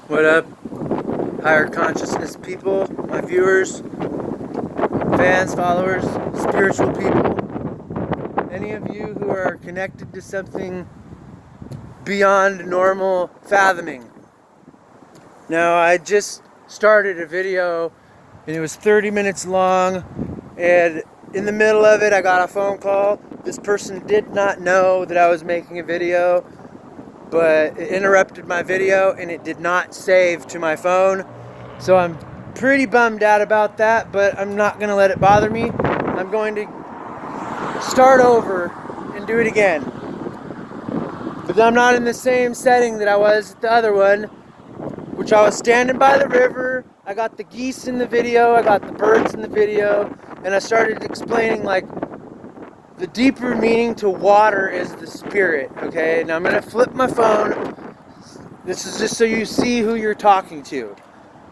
What up, higher consciousness people, my viewers, fans, followers, spiritual people, any of you who are connected to something beyond normal fathoming. Now, I just started a video and it was 30 minutes long, and in the middle of it I got a phone call. This person did not know that I was making a video, but it interrupted my video and it did not save to my phone. So I'm pretty bummed out about that, but I'm not going to let it bother me. I'm going to start over and do it again. But I'm not in the same setting that I was at the other one, which I was standing by the river. I got the geese in the video, I got the birds in the video, and I started explaining like the deeper meaning to water is the spirit, okay? Now I'm going to flip my phone. This is just so you see who you're talking to.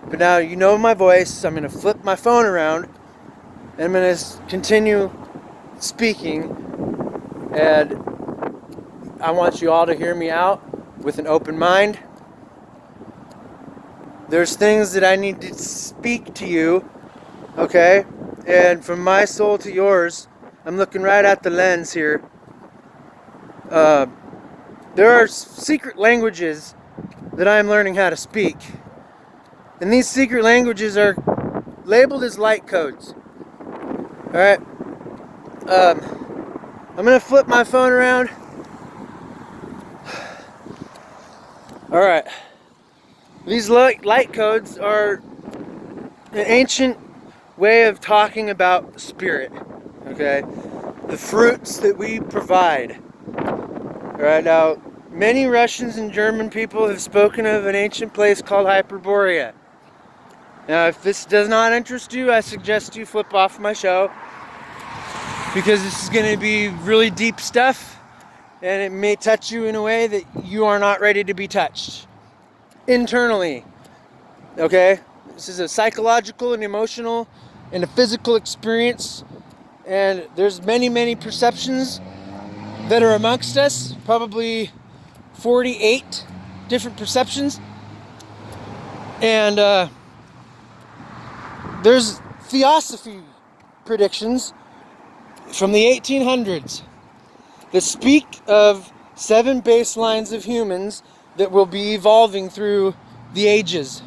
But now you know my voice. I'm going to flip my phone around and I'm going to continue speaking. And I want you all to hear me out with an open mind. There's things that I need to speak to you, okay? And from my soul to yours, I'm looking right at the lens here. There are secret languages that I'm learning how to speak. And these secret languages are labeled as light codes. Alright? I'm going to flip my phone around. Alright. These light codes are an ancient way of talking about spirit. Okay? The fruits that we provide. Alright, now, many Russians and German people have spoken of an ancient place called Hyperborea. Now, if this does not interest you, I suggest you flip off my show, because this is going to be really deep stuff, and it may touch you in a way that you are not ready to be touched. Internally. Okay? This is a psychological and emotional and a physical experience, and there's many perceptions that are amongst us, probably 48 different perceptions, and there's theosophy predictions from the 1800s that speak of 7 baselines of humans that will be evolving through the ages.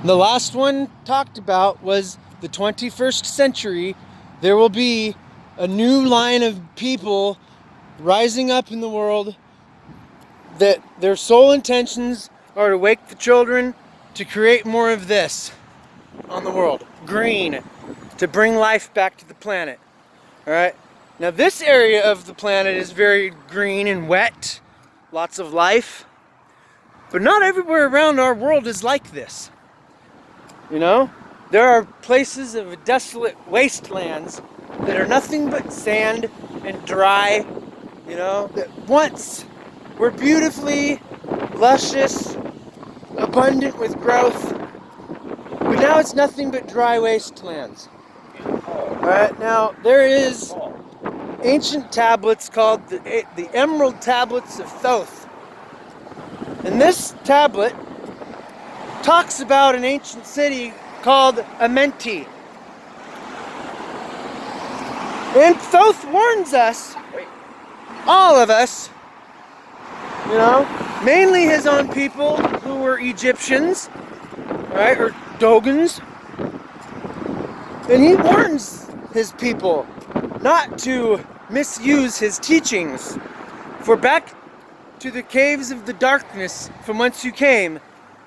The last one talked about was the 21st century. There will be a new line of people rising up in the world that their sole intentions are to wake the children to create more of this on the world. Green. To bring life back to the planet. Alright? Now this area of the planet is very green and wet. Lots of life. But not everywhere around our world is like this. You know? There are places of desolate wastelands that are nothing but sand and dry, you know, that once were beautifully luscious, abundant with growth, but now it's nothing but dry wastelands. Alright, now there is ancient tablets called the Emerald Tablets of Thoth. And this tablet talks about an ancient city called Amenti. And Thoth warns us, all of us, you know, mainly his own people who were Egyptians, right, or Dogons. And he warns his people not to misuse his teachings. For back to the caves of the darkness from whence you came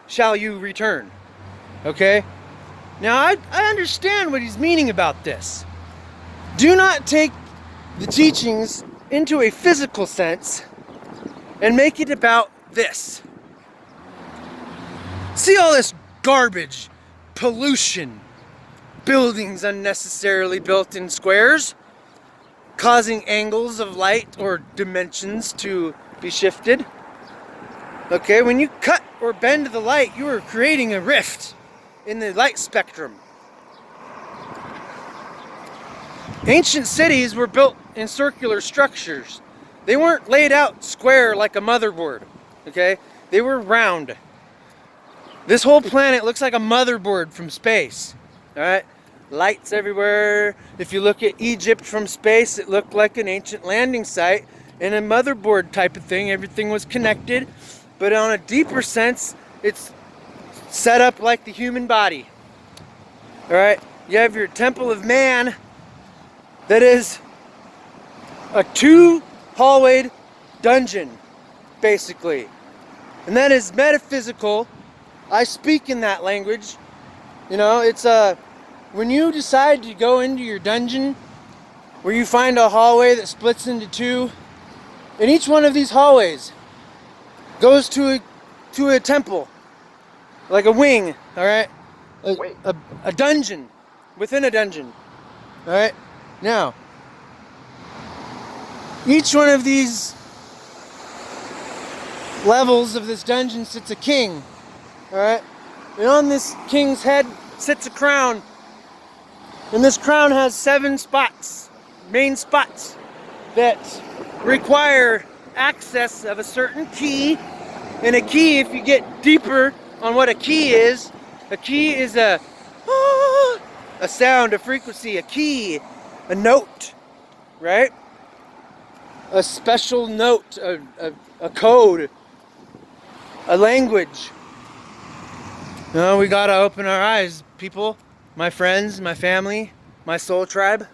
shall you return. Okay? Now, I understand what he's meaning about this. Do not take the teachings into a physical sense and make it about this. See all this garbage, pollution, buildings unnecessarily built in squares, causing angles of light or dimensions to be shifted. Okay, when you cut or bend the light, you are creating a rift in the light spectrum. Ancient cities were built in circular structures. They weren't laid out square like a motherboard, okay? They were round. This whole planet looks like a motherboard from space. Alright? Lights everywhere. If you look at Egypt from space, it looked like an ancient landing site and a motherboard type of thing. Everything was connected. But on a deeper sense, it's set up like the human body. Alright? You have your temple of man that is a 2-hallwayed dungeon, basically. And that is metaphysical. I speak in that language. You know, it's when you decide to go into your dungeon, where you find a hallway that splits into 2, and each one of these hallways goes to a temple, like a wing, all right? A dungeon within a dungeon, all right? Now, each one of these levels of this dungeon sits a king, all right? And on this king's head sits a crown. And this crown has 7 spots, main spots, that require access of a certain key. And a key, if you get deeper on what a key is a sound, a frequency, a key, a note, right? A special note, a code, a language. No, we gotta open our eyes, people. My friends, my family, my soul tribe.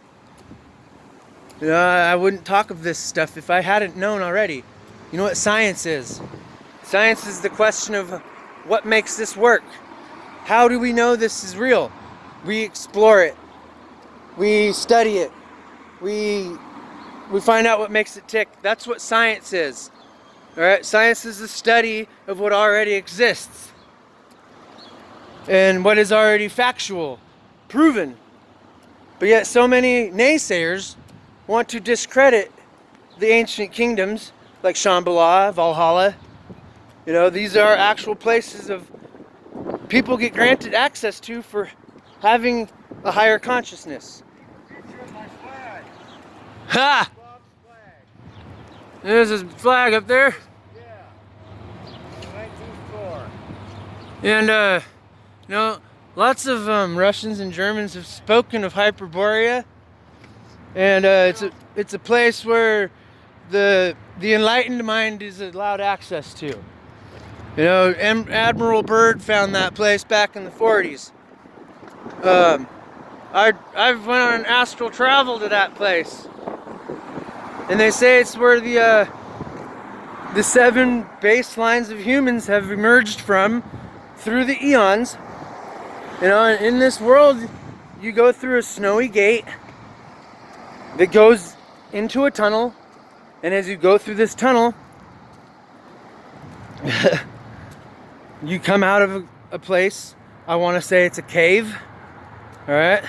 I wouldn't talk of this stuff if I hadn't known already. You know what science is? Science is the question of what makes this work. How do we know this is real? We explore it. We study it. We find out what makes it tick. That's what science is. All right? Science is the study of what already exists and what is already factual, proven. But yet so many naysayers want to discredit the ancient kingdoms like Shambhala, Valhalla. You know, these are actual places of people get granted access to for having a higher consciousness. Ha! There's a flag up there. Yeah. 1904. And you know, lots of Russians and Germans have spoken of Hyperborea, and it's a place where the enlightened mind is allowed access to. You know, Admiral Byrd found that place back in the 40s. I've went on astral travel to that place, and they say it's where the 7 baselines of humans have emerged from through the eons. You know, in this world, you go through a snowy gate that goes into a tunnel, and as you go through this tunnel, you come out of a place, I want to say it's a cave, all right?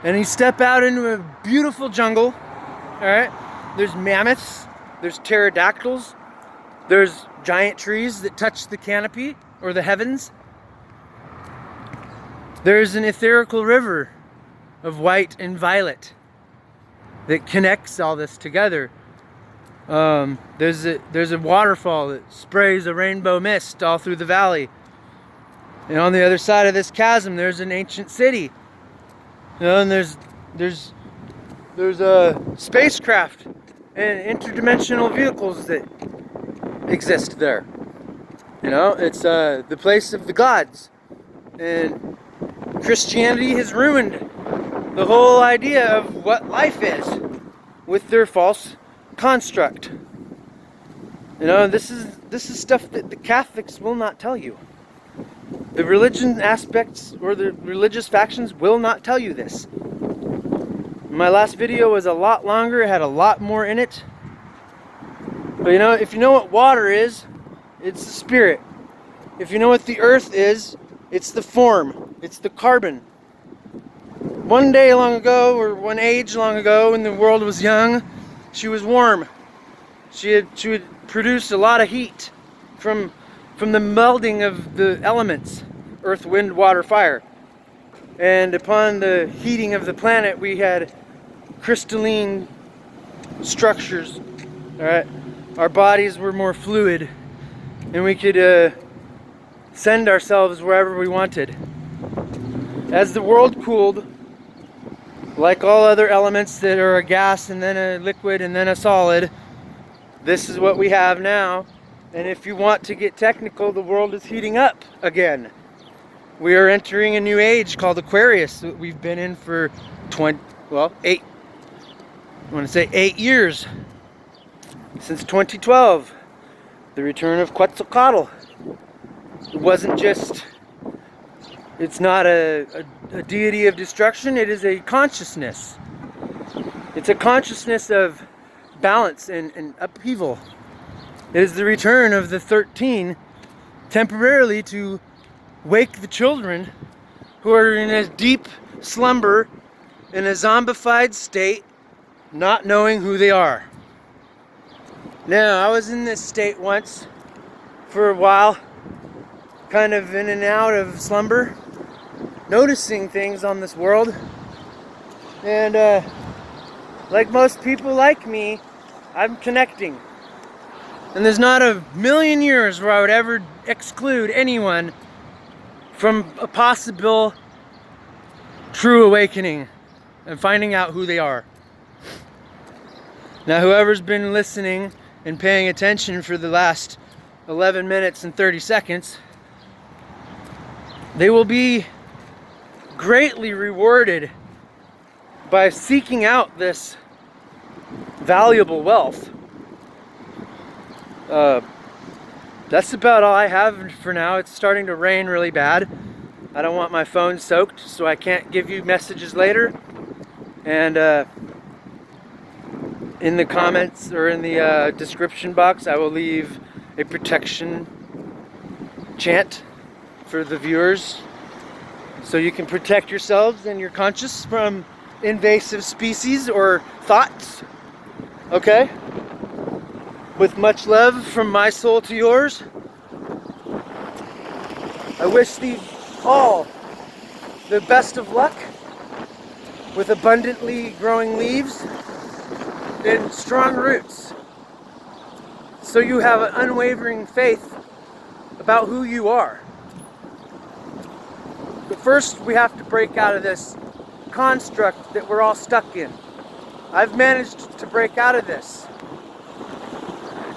And you step out into a beautiful jungle, all right? There's mammoths, there's pterodactyls, there's giant trees that touch the canopy or the heavens. There's an etherical river of white and violet that connects all this together. There's a waterfall that sprays a rainbow mist all through the valley. And on the other side of this chasm, there's an ancient city. You know, and there's a spacecraft and interdimensional vehicles that exist there. You know, it's the place of the gods. And Christianity has ruined the whole idea of what life is with their false construct. You know, this is stuff that the Catholics will not tell you. The religion aspects or the religious factions will not tell you this. My last video was a lot longer, it had a lot more in it. But you know, if you know what water is, it's the spirit. If you know what the earth is, it's the form, it's the carbon. One day long ago, or one age long ago, when the world was young, she was warm. She would produce a lot of heat from the melding of the elements, earth, wind, water, fire. And upon the heating of the planet, we had crystalline structures. All right, our bodies were more fluid, and we could send ourselves wherever we wanted. As the world cooled, like all other elements that are a gas and then a liquid and then a solid, this is what we have now. And if you want to get technical, the world is heating up again. We are entering a new age called Aquarius that we've been in for 8 years. Since 2012, the return of Quetzalcoatl. It wasn't just, it's not a deity of destruction, it is a consciousness. It's a consciousness of balance and upheaval. It is the return of the 13 temporarily to wake the children who are in a deep slumber, in a zombified state, not knowing who they are. Now, I was in this state once for a while, kind of in and out of slumber, noticing things on this world. And like most people like me, I'm connecting. And there's not a million years where I would ever exclude anyone from a possible true awakening and finding out who they are. Now, whoever's been listening and paying attention for the last 11 minutes and 30 seconds, they will be greatly rewarded by seeking out this valuable wealth. That's about all I have for now. It's starting to rain really bad. I don't want my phone soaked, so I can't give you messages later. And in the comments or in the description box, I will leave a protection chant for the viewers, so you can protect yourselves and your conscious from invasive species or thoughts. Okay? With much love from my soul to yours, I wish thee all the best of luck with abundantly growing leaves and strong roots, so you have an unwavering faith about who you are. But first, we have to break out of this construct that we're all stuck in. I've managed to break out of this.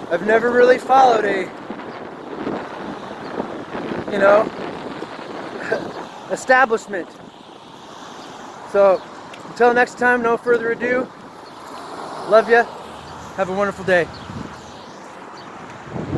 I've never really followed a, establishment. So, until next time, no further ado. Love ya. Have a wonderful day.